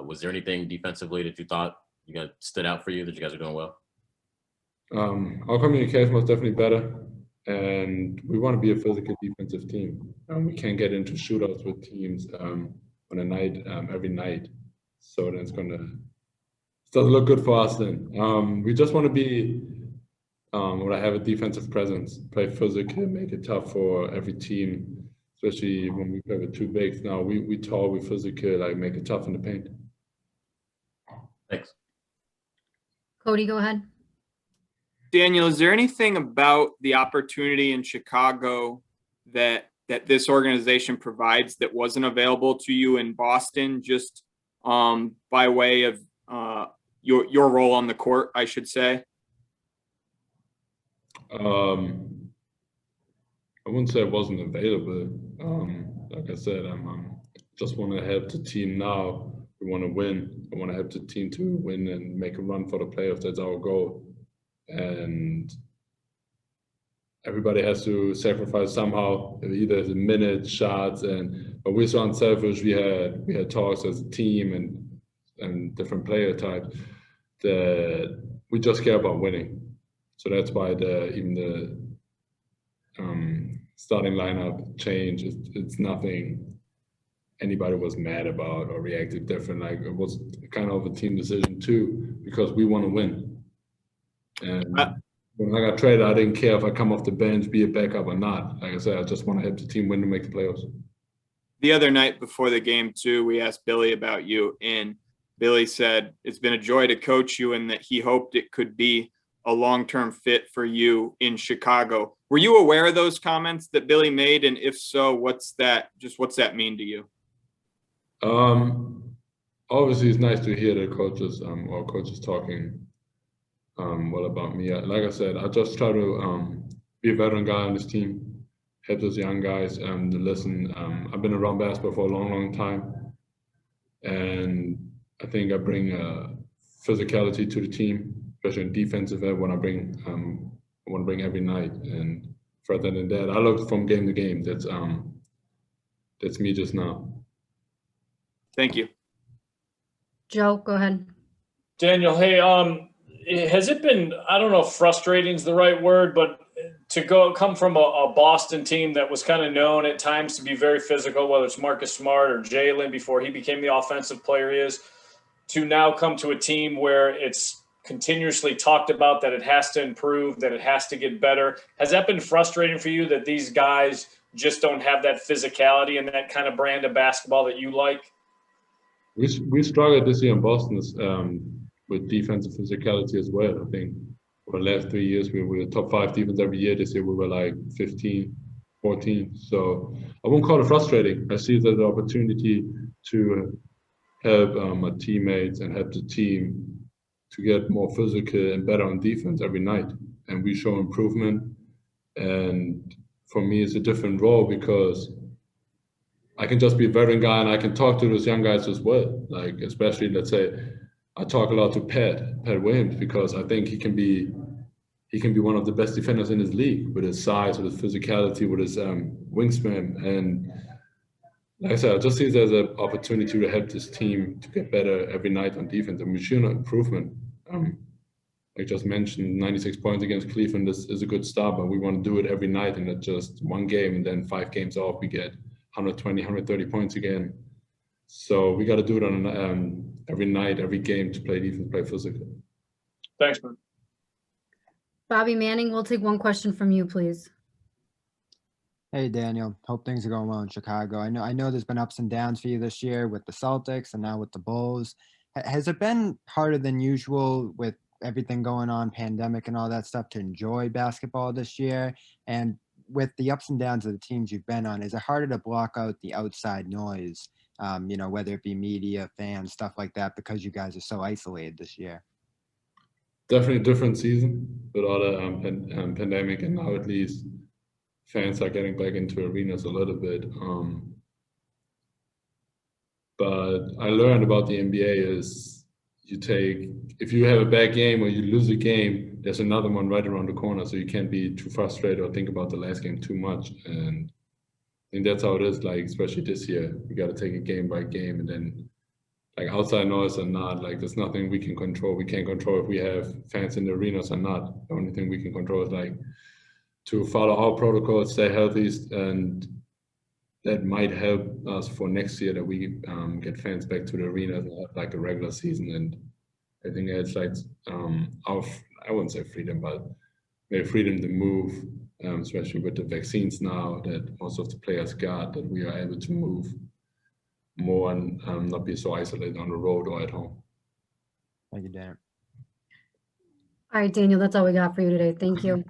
Was there anything defensively that you thought you got stood out for you that you guys are doing well? Our communication was definitely better, and we want to be a physical defensive team. We can't get into shootouts with teams on a night every night, so then it doesn't look good for us. Then we just want to be when I have a defensive presence, play physical, make it tough for every team, especially when we play with two bigs. Now we tall, we physical, like make it tough in the paint. Thanks. Cody, go ahead. Daniel, is there anything about the opportunity in Chicago that this organization provides that wasn't available to you in Boston, just by way of your role on the court, I should say? I wouldn't say it wasn't available. Like I said, I'm just want to help the team now. We want to win. I want to help the team to win and make a run for the playoffs. That's our goal. And everybody has to sacrifice somehow, either the minutes, shots, but we're so unselfish. We had talks as a team and different player types that we just care about winning. So that's why even the starting lineup change, it's nothing anybody was mad about or reacted different. Like, it was kind of a team decision too, because we want to win. And when I got traded, I didn't care if I come off the bench, be a backup or not. Like I said, I just want to help the team win to make the playoffs. The other night before the game too, we asked Billy about you, and Billy said it's been a joy to coach you and that he hoped it could be a long-term fit for you in Chicago. Were you aware of those comments that Billy made? And if so, what's that mean to you? Obviously it's nice to hear the coaches or coaches talking well about me. Like I said, I just try to be a veteran guy on this team, help those young guys to listen. I've been around basketball for a long, long time, and I think I bring physicality to the team, especially in defensive end. I want to bring every night. And further than that, I look from game to game. That's me just now. Thank you. Joe, go ahead. Daniel, hey, has it been, I don't know if frustrating is the right word, but to come from a Boston team that was kind of known at times to be very physical, whether it's Marcus Smart or Jalen before he became the offensive player he is, to now come to a team where it's continuously talked about that it has to improve, that it has to get better. Has that been frustrating for you that these guys just don't have that physicality and that kind of brand of basketball that you like? We struggled this year in Boston with defensive physicality as well. I think for the last 3 years, we were the top 5 defense every year. This year we were like 15, 14. So I won't call it frustrating. I see it as an opportunity to help my teammates and help the team to get more physical and better on defense every night. And we show improvement. And for me, it's a different role because I can just be a veteran guy and I can talk to those young guys as well. Like, especially, let's say, I talk a lot to Pat Williams, because I think he can be one of the best defenders in his league with his size, with his physicality, with his wingspan. And like I said, I just see it as an opportunity to help this team to get better every night on defense. And we've shown improvement. Like just mentioned, 96 points against Cleveland is a good start, but we want to do it every night and not just one game. And then 5 games off, we get 120, 130 points again. So we got to do it on every night, every game to play defense, play physical. Thanks, man. Bobby Manning, we'll take one question from you, please. Hey, Daniel. Hope things are going well in Chicago. I know there's been ups and downs for you this year with the Celtics and now with the Bulls. Has it been harder than usual with everything going on, pandemic and all that stuff, to enjoy basketball this year? And with the ups and downs of the teams you've been on, is it harder to block out the outside noise, whether it be media, fans, stuff like that, because you guys are so isolated this year? Definitely a different season with all the pandemic, and now at least fans are getting back into arenas a little bit. But I learned about the NBA is if you have a bad game or you lose a game, there's another one right around the corner, so you can't be too frustrated or think about the last game too much. And I think that's how it is, like, especially this year. We got to take it game by game and then like outside noise or not, like there's nothing we can control. We can't control if we have fans in the arenas or not. The only thing we can control is like to follow our protocols, stay healthy, and that might help us for next year that we get fans back to the arenas and have like a regular season. And I think it's like our, I wouldn't say freedom, but maybe freedom to move, especially with the vaccines now that most of the players got, that we are able to move more and not be so isolated on the road or at home. Thank you, Daniel. All right, Daniel, that's all we got for you today. Thank you.